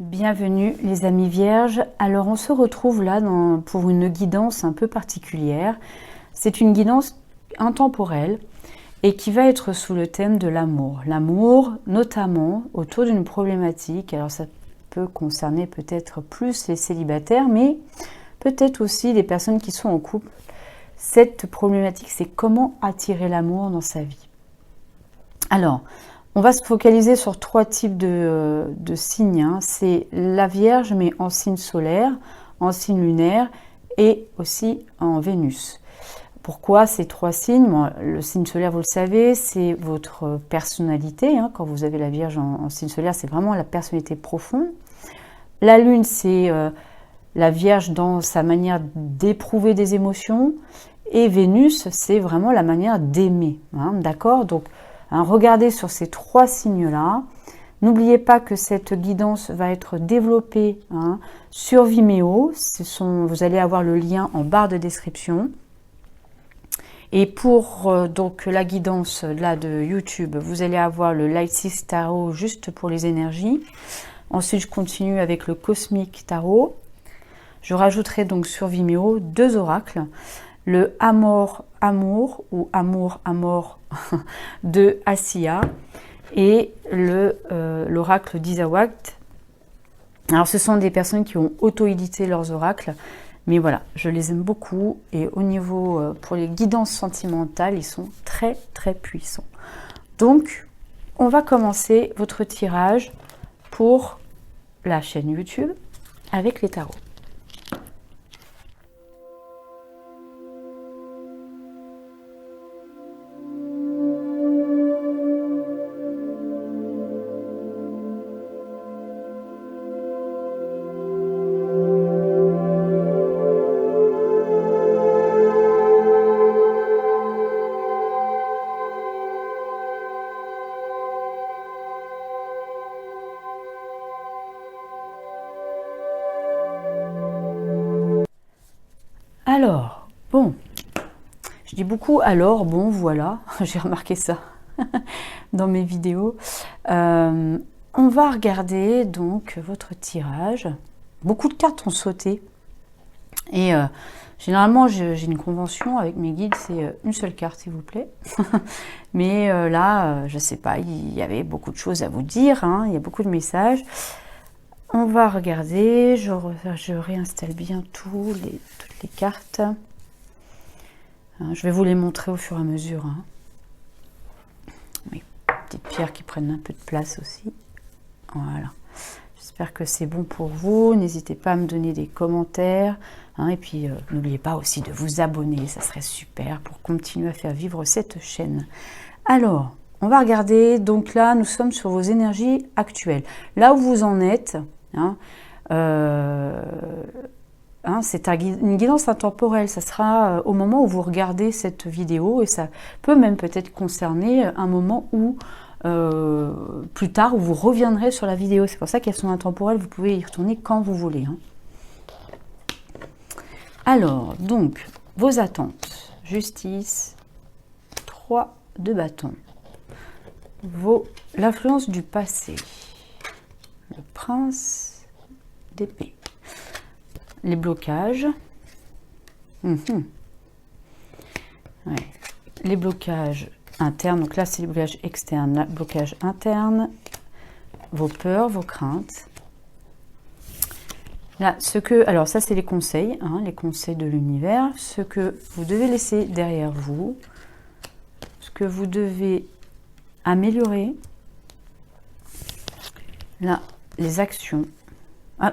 Bienvenue les amis vierges. Alors on se retrouve là pour une guidance un peu particulière. C'est une guidance intemporelle et qui va être sous le thème de l'amour. L'amour notamment autour d'une problématique. Alors ça peut concerner peut-être plus les célibataires, mais peut-être aussi les personnes qui sont en couple. Cette problématique, c'est comment attirer l'amour dans sa vie. Alors, on va se focaliser sur 3 types de signes. C'est la Vierge, mais en signe solaire, en signe lunaire et aussi en Vénus. Pourquoi ces 3 signes? Le signe solaire, vous le savez, c'est votre personnalité. Quand vous avez la Vierge en signe solaire, c'est vraiment la personnalité profonde. La Lune, c'est la Vierge dans sa manière d'éprouver des émotions. Et Vénus, c'est vraiment la manière d'aimer. D'accord? Donc, regardez sur ces 3 signes-là. N'oubliez pas que cette guidance va être développée sur Vimeo. Vous allez avoir le lien en barre de description. Et pour donc la guidance là de YouTube, vous allez avoir le Light Six Tarot juste pour les énergies. Ensuite, je continue avec le Cosmic Tarot. Je rajouterai donc sur Vimeo 2 oracles. Le Amour ou Amour de Assia et l'oracle d'Isawat. Alors ce sont des personnes qui ont auto-édité leurs oracles, mais voilà, je les aime beaucoup et au niveau pour les guidances sentimentales, ils sont très très puissants. Donc on va commencer votre tirage pour la chaîne YouTube avec les tarots. Alors, bon, je dis beaucoup alors, bon, voilà, j'ai remarqué ça dans mes vidéos. On va regarder donc votre tirage. Beaucoup de cartes ont sauté. Et généralement, j'ai une convention avec mes guides, c'est une seule carte, s'il vous plaît. Mais là, je ne sais pas, il y avait beaucoup de choses à vous dire, il y a beaucoup de messages. On va regarder, je réinstalle bien toutes les cartes. Je vais vous les montrer au fur et à mesure. Oui, petites pierres qui prennent un peu de place aussi. Voilà. J'espère que c'est bon pour vous. N'hésitez pas à me donner des commentaires. Et puis, n'oubliez pas aussi de vous abonner. Ça serait super pour continuer à faire vivre cette chaîne. Alors, on va regarder. Donc là, nous sommes sur vos énergies actuelles. Là où vous en êtes, c'est une guidance intemporelle. Ça sera au moment où vous regardez cette vidéo et ça peut même peut-être concerner un moment où plus tard où vous reviendrez sur la vidéo. C'est pour ça qu'elles sont intemporelles. Vous pouvez y retourner quand vous voulez. Alors, donc, vos attentes. Justice, 3 de bâton. L'influence du passé. Le prince d'épée. Les blocages. Ouais. Les blocages internes. Donc là, c'est les blocages externes. Là, blocage interne. Vos peurs, vos craintes. Là, alors ça, c'est les conseils. Les conseils de l'univers. Ce que vous devez laisser derrière vous. Ce que vous devez améliorer. Là, les actions.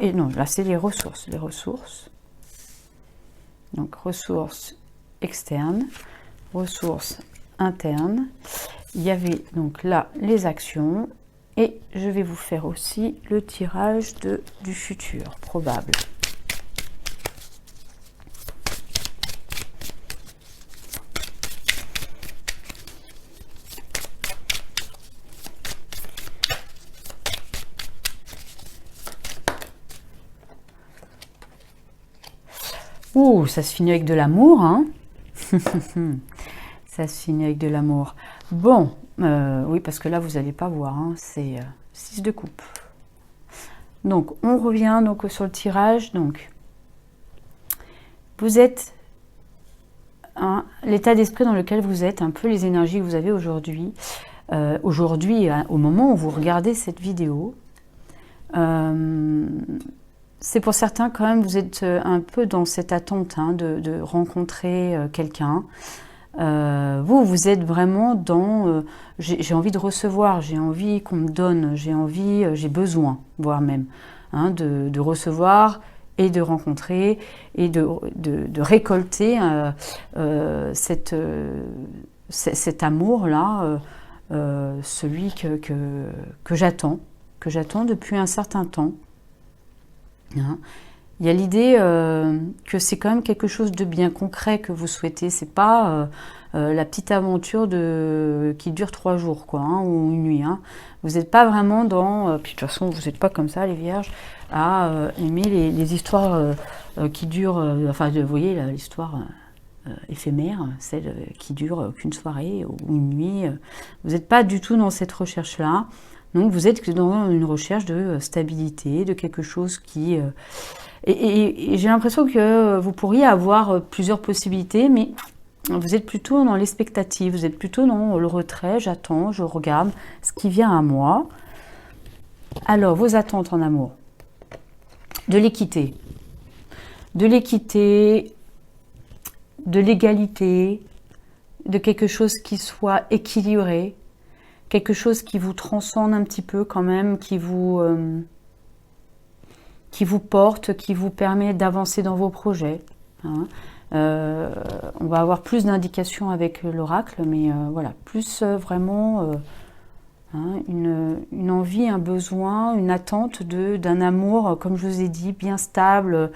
Et non, là, c'est les ressources. Les ressources. Donc, ressources externes, ressources internes. Il y avait donc là les actions. Et je vais vous faire aussi le tirage du futur probable. Ouh, ça se finit avec de l'amour, Ça se finit avec de l'amour. Bon, oui, parce que là, vous n'allez pas voir, c'est 6 de coupe. Donc, on revient donc sur le tirage. Donc, vous êtes l'état d'esprit dans lequel vous êtes, un peu les énergies que vous avez aujourd'hui. Aujourd'hui, au moment où vous regardez cette vidéo, c'est pour certains quand même, vous êtes un peu dans cette attente de rencontrer quelqu'un. Vous êtes vraiment dans j'ai envie de recevoir, j'ai envie qu'on me donne, j'ai besoin, voire même, de recevoir et de rencontrer et de récolter cet amour-là, celui que j'attends depuis un certain temps. Il y a l'idée que c'est quand même quelque chose de bien concret que vous souhaitez. C'est pas la petite aventure qui dure 3 jours, quoi, ou une nuit. Vous n'êtes pas vraiment dans... puis de toute façon, vous n'êtes pas comme ça, les vierges, à aimer les histoires qui durent... enfin, vous voyez, l'histoire éphémère, celle qui dure qu'une soirée ou une nuit. Vous n'êtes pas du tout dans cette recherche-là. Donc, vous êtes dans une recherche de stabilité, de quelque chose qui... Et j'ai l'impression que vous pourriez avoir plusieurs possibilités, mais vous êtes plutôt dans l'expectative, vous êtes plutôt dans le retrait, j'attends, je regarde ce qui vient à moi. Alors, vos attentes en amour. De l'équité, de l'égalité, de quelque chose qui soit équilibré, quelque chose qui vous transcende un petit peu quand même, qui vous porte, qui vous permet d'avancer dans vos projets. On va avoir plus d'indications avec l'oracle, mais voilà, plus vraiment une envie, un besoin, une attente d'un amour, comme je vous ai dit, bien stable,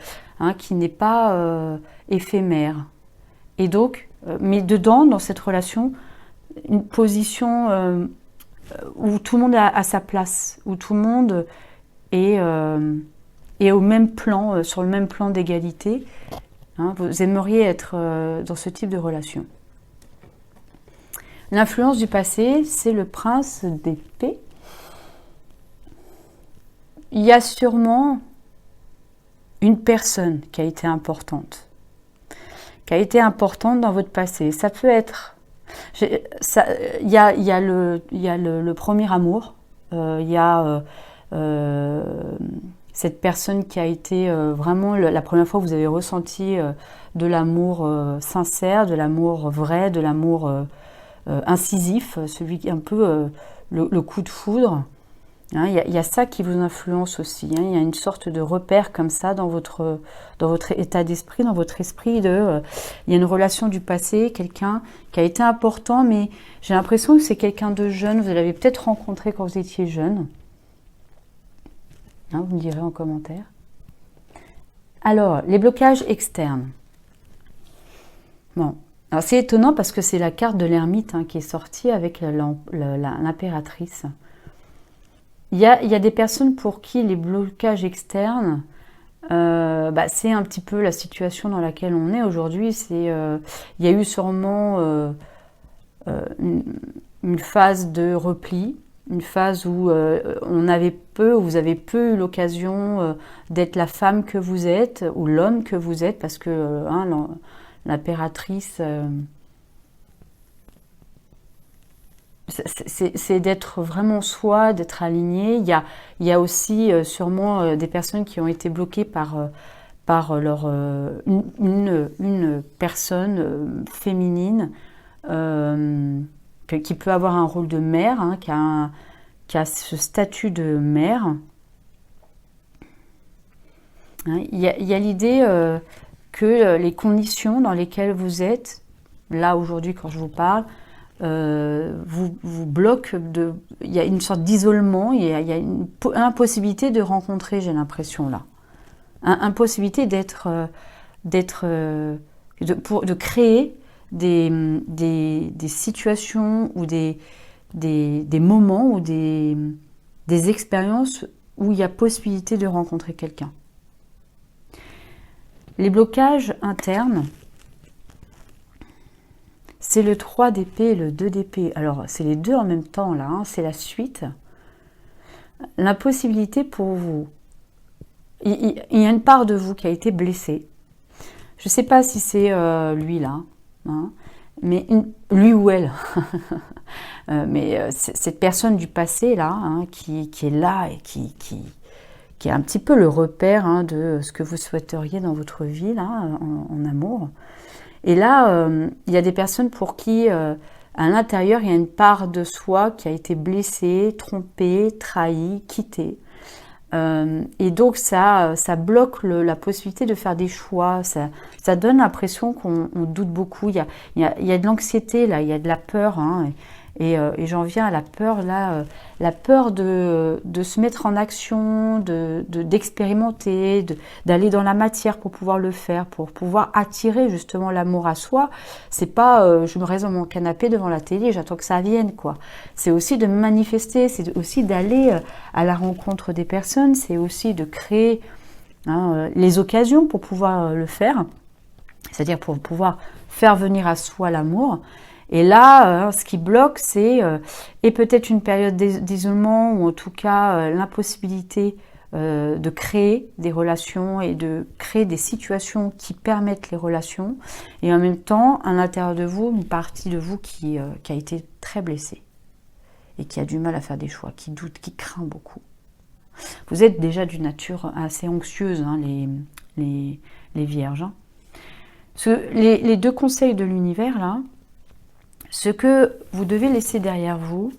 qui n'est pas éphémère. Et donc, mais dedans, dans cette relation, une position où tout le monde a sa place, où tout le monde est au même plan, sur le même plan d'égalité. Vous aimeriez être dans ce type de relation. L'influence du passé, c'est le prince d'épée. Il y a sûrement une personne qui a été importante dans votre passé. Ça peut être... Il y a le premier amour, il y a cette personne qui a été vraiment la première fois que vous avez ressenti de l'amour sincère, de l'amour vrai, de l'amour incisif, celui qui est un peu le coup de foudre. Il y a ça qui vous influence aussi. Il y a une sorte de repère comme ça dans votre état d'esprit, dans votre esprit. Il y a une relation du passé, quelqu'un qui a été important, mais j'ai l'impression que c'est quelqu'un de jeune. Vous l'avez peut-être rencontré quand vous étiez jeune. Vous me direz en commentaire. Alors, les blocages externes. Bon, alors c'est étonnant parce que c'est la carte de l'ermite qui est sortie avec l'impératrice. Il y a des personnes pour qui les blocages externes, c'est un petit peu la situation dans laquelle on est aujourd'hui. Il y a eu sûrement une phase de repli, une phase où vous avez peu eu l'occasion d'être la femme que vous êtes ou l'homme que vous êtes, parce que l'impératrice... c'est d'être vraiment soi, d'être aligné. Il y a aussi sûrement des personnes qui ont été bloquées par une personne féminine qui peut avoir un rôle de mère, qui a ce statut de mère. Il y a l'idée que les conditions dans lesquelles vous êtes, là aujourd'hui quand je vous parle, vous bloque, il y a une sorte d'isolement, il y a une impossibilité de rencontrer, j'ai l'impression là. Impossibilité de créer des situations ou des moments ou des expériences où il y a possibilité de rencontrer quelqu'un. Les blocages internes, c'est le 3 d'épée et le 2 d'épée. Alors, c'est les deux en même temps, là. C'est la suite. L'impossibilité pour vous il y a une part de vous qui a été blessée. Je ne sais pas si c'est lui là, hein, mais lui ou elle. Mais cette personne du passé là, hein, qui est là et qui est un petit peu le repère, hein, de ce que vous souhaiteriez dans votre vie là, en amour. Et là, il y a des personnes pour qui, à l'intérieur, il y a une part de soi qui a été blessée, trompée, trahie, quittée. Et donc ça bloque la possibilité de faire des choix. Ça donne l'impression qu'on doute beaucoup. Il y a de l'anxiété là, il y a de la peur, hein, et j'en viens à la peur là, la peur de se mettre en action, d'expérimenter, d'aller dans la matière pour pouvoir le faire, pour pouvoir attirer justement l'amour à soi. C'est pas je me reste dans mon canapé devant la télé, j'attends que ça vienne, quoi. C'est aussi de manifester, c'est aussi d'aller à la rencontre des personnes, c'est aussi de créer, hein, les occasions pour pouvoir le faire, c'est-à-dire pour pouvoir faire venir à soi l'amour. Et là, ce qui bloque, c'est et peut-être une période d'isolement, ou en tout cas l'impossibilité de créer des relations et de créer des situations qui permettent les relations, et en même temps, à l'intérieur de vous, une partie de vous qui a été très blessée et qui a du mal à faire des choix, qui doute, qui craint beaucoup. Vous êtes déjà d'une nature assez anxieuse, hein, les vierges. Hein. Les deux conseils de l'univers, là, ce que vous devez laisser derrière vous,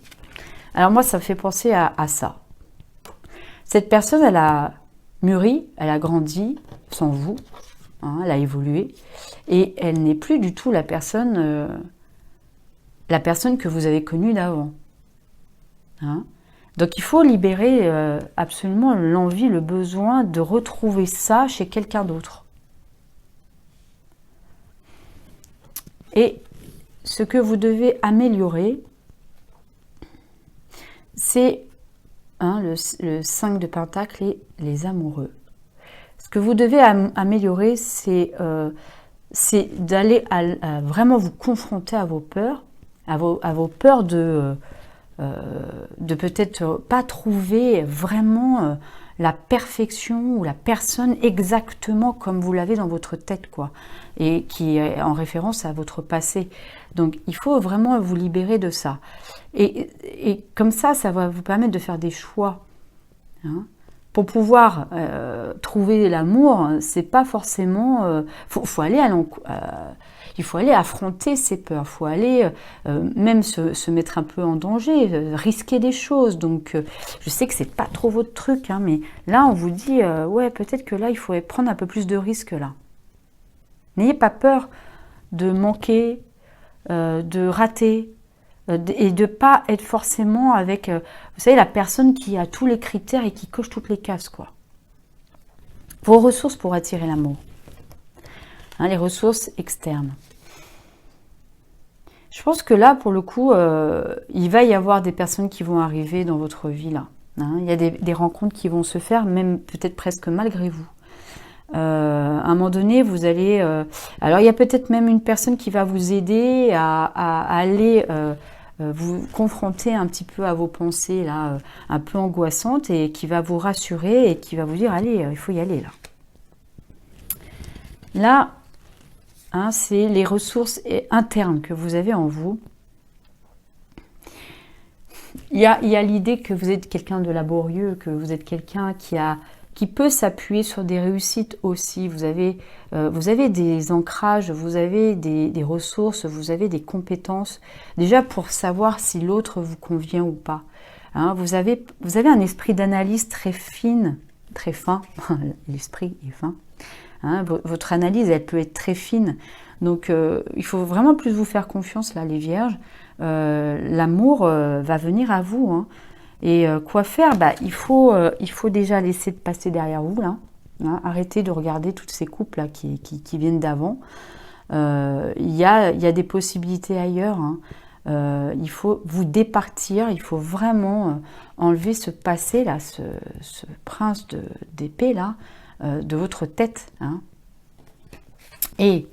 alors moi, ça me fait penser à ça. Cette personne, elle a mûri, elle a grandi sans vous, hein, elle a évolué, et elle n'est plus du tout la personne que vous avez connue d'avant. Hein. Donc il faut libérer absolument l'envie, le besoin de retrouver ça chez quelqu'un d'autre. Et ce que vous devez améliorer, c'est, hein, le 5 de Pentacle et les amoureux. Ce que vous devez améliorer, c'est d'aller à vraiment vous confronter à vos peurs, à vos peurs de peut-être pas trouver vraiment la perfection ou la personne exactement comme vous l'avez dans votre tête, quoi, et qui est en référence à votre passé. Donc il faut vraiment vous libérer de ça. Et comme ça va vous permettre de faire des choix. Hein. Pour pouvoir trouver l'amour, c'est pas forcément... faut aller il faut aller affronter ses peurs, il faut aller même se mettre un peu en danger, risquer des choses. Donc je sais que c'est pas trop votre truc, hein, mais là on vous dit, ouais, peut-être que là il faudrait prendre un peu plus de risques là. N'ayez pas peur de manquer, de rater, et de ne pas être forcément avec, vous savez, la personne qui a tous les critères et qui coche toutes les cases, quoi. Vos ressources pour attirer l'amour. Hein, les ressources externes. Je pense que là, pour le coup, il va y avoir des personnes qui vont arriver dans votre vie, là. Hein, il y a des rencontres qui vont se faire, même peut-être presque malgré vous. À un moment donné, vous allez... alors, il y a peut-être même une personne qui va vous aider à aller... vous confronter un petit peu à vos pensées là, un peu angoissantes, et qui va vous rassurer et qui va vous dire, allez, il faut y aller là. Là, hein, c'est les ressources internes que vous avez en vous. Il y a l'idée que vous êtes quelqu'un de laborieux, que vous êtes quelqu'un qui peut s'appuyer sur des réussites aussi. Vous avez des ancrages, vous avez des ressources, vous avez des compétences, déjà pour savoir si l'autre vous convient ou pas. Hein, vous avez un esprit d'analyse très fine, très fin, l'esprit est fin. Hein, votre analyse, elle peut être très fine. Donc, il faut vraiment plus vous faire confiance, là, les vierges. L'amour va venir à vous, hein. Et quoi faire? Il faut déjà laisser passer derrière vous, là. Hein, arrêtez de regarder tous ces couples là, qui viennent d'avant. Il y a des possibilités ailleurs. Hein. Il faut vous départir, il faut vraiment enlever ce passé, là, ce prince d'épée, là, de votre tête. Hein. Et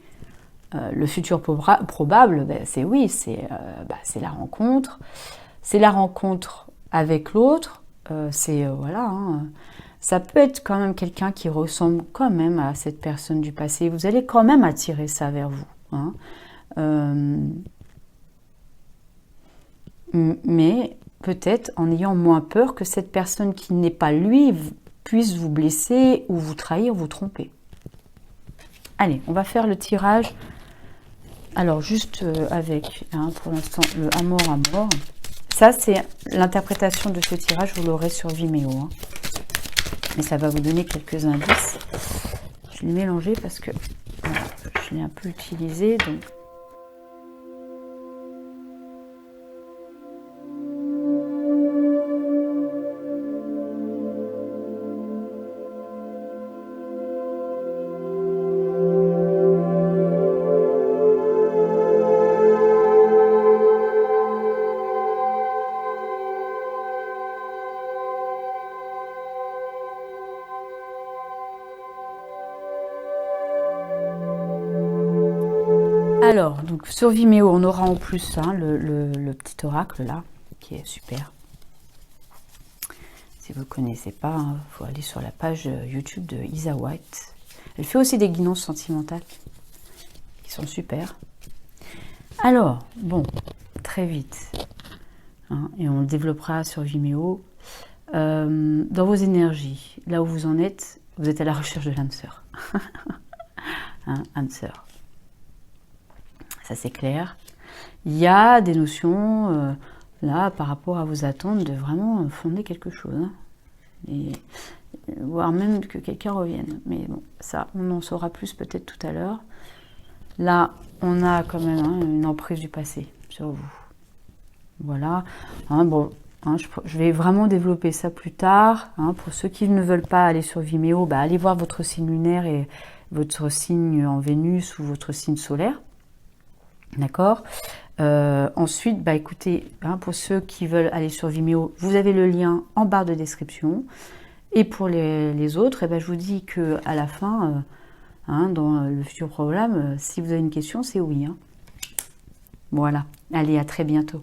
le futur probable, c'est la rencontre. C'est la rencontre avec l'autre, voilà, hein, Ça peut être quand même quelqu'un qui ressemble quand même à cette personne du passé. Vous allez quand même attirer ça vers vous. Hein. Mais peut-être en ayant moins peur que cette personne qui n'est pas lui puisse vous blesser ou vous trahir, vous tromper. Allez, on va faire le tirage. Alors, juste avec, hein, pour l'instant, le amour à mort. Ça, c'est l'interprétation de ce tirage, vous l'aurez sur Vimeo. Hein. Mais ça va vous donner quelques indices. Je l'ai mélangé parce que voilà, je l'ai un peu utilisé. Donc. Alors, donc sur Vimeo, on aura en plus hein, le petit oracle là, qui est super. Si vous ne connaissez pas, il hein, faut aller sur la page YouTube de Isa White. Elle fait aussi des guidances sentimentales, qui sont super. Alors, bon, très vite, hein, et on le développera sur Vimeo. Dans vos énergies, là où vous êtes à la recherche de l'âme sœur. Hein, âme sœur. Ça c'est clair. Il y a des notions, là, par rapport à vos attentes, de vraiment fonder quelque chose. Hein. Et, voire même que quelqu'un revienne. Mais bon, ça, on en saura plus peut-être tout à l'heure. Là, on a quand même hein, une emprise du passé sur vous. Voilà. Hein, bon, hein, je vais vraiment développer ça plus tard. Hein, pour ceux qui ne veulent pas aller sur Vimeo, bah, allez voir votre signe lunaire et votre signe en Vénus ou votre signe solaire. D'accord. Ensuite, bah, écoutez, hein, pour ceux qui veulent aller sur Vimeo, vous avez le lien en barre de description. Et pour les autres, eh ben, je vous dis qu'à la fin, hein, dans le futur programme, si vous avez une question, c'est oui. Hein. Voilà. Allez, à très bientôt.